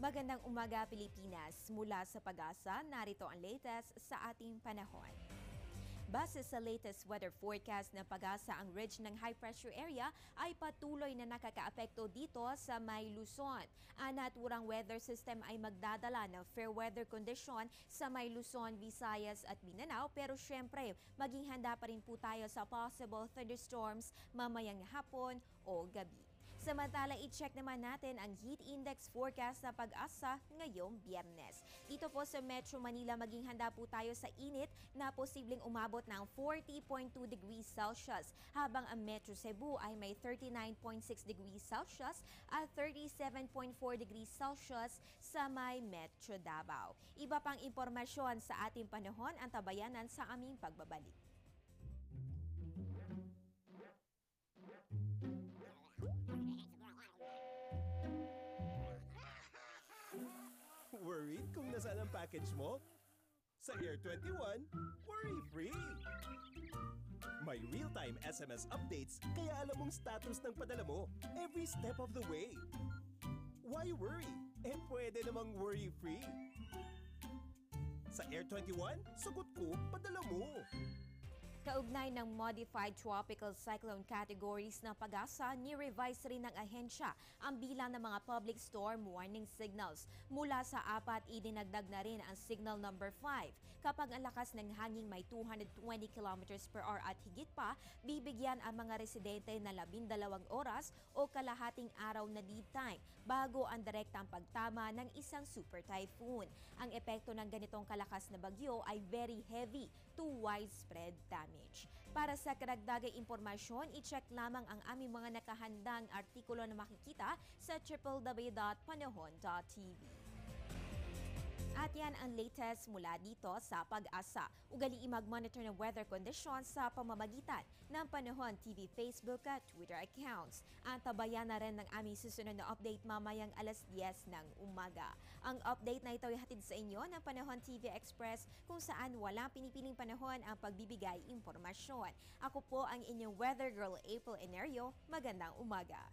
Magandang umaga Pilipinas. Mula sa Pag-asa, narito ang latest sa ating panahon. Base sa latest weather forecast ng Pag-asa, ang ridge ng high pressure area ay patuloy na nakakaapekto dito sa may Luzon. Ang naturang weather system ay magdadala ng fair weather condition sa may Luzon, Visayas at Mindanao, pero syempre maging handa pa rin po tayo sa possible thunderstorms mamayang hapon o gabi. Samantala, i-check naman natin ang heat index forecast na Pag-asa ngayong Biyernes. Dito po sa Metro Manila, maging handa po tayo sa init na posibleng umabot ng 40.2 degrees Celsius, habang ang Metro Cebu ay may 39.6 degrees Celsius at 37.4 degrees Celsius sa may Metro Davao. Iba pang impormasyon sa ating panahon ang tabayanan sa aming pagbabalik. Worried kung nasaan ang package mo? Sa Air 21, worry-free! May real-time SMS updates, kaya alam mong status ng padala mo every step of the way. Why worry? Pwede namang worry-free. Sa Air 21, sagot ko, padala mo. Kaugnay ng modified tropical cyclone categories na Pag-asa, ni-revise rin ng ahensya ang bilang ng mga public storm warning signals. Mula sa 4, idinagdag na rin ang signal number 5. Kapag ang lakas ng hangin may 220 km/h at higit pa, bibigyan ang mga residente na 12 oras o kalahating araw na lead time bago ang direktang pagtama ng isang super typhoon. Ang epekto ng ganitong kalakas na bagyo ay very heavy to widespread damage. Para sa karagdagang impormasyon, i-check lamang ang aming mga nakahandang artikulo na makikita sa www.panahon.tv. At yan ang latest mula dito sa Pag-asa. Ugaliin mag-monitor ng weather conditions sa pamamagitan ng Panahon TV Facebook at Twitter accounts. At tabayan na rin ng aming susunod na update mamayang alas 10 ng umaga. Ang update na ito ay hatid sa inyo ng Panahon TV Express, kung saan walang pinipiling panahon ang pagbibigay impormasyon. Ako po ang inyong weather girl, April Enerio. Magandang umaga.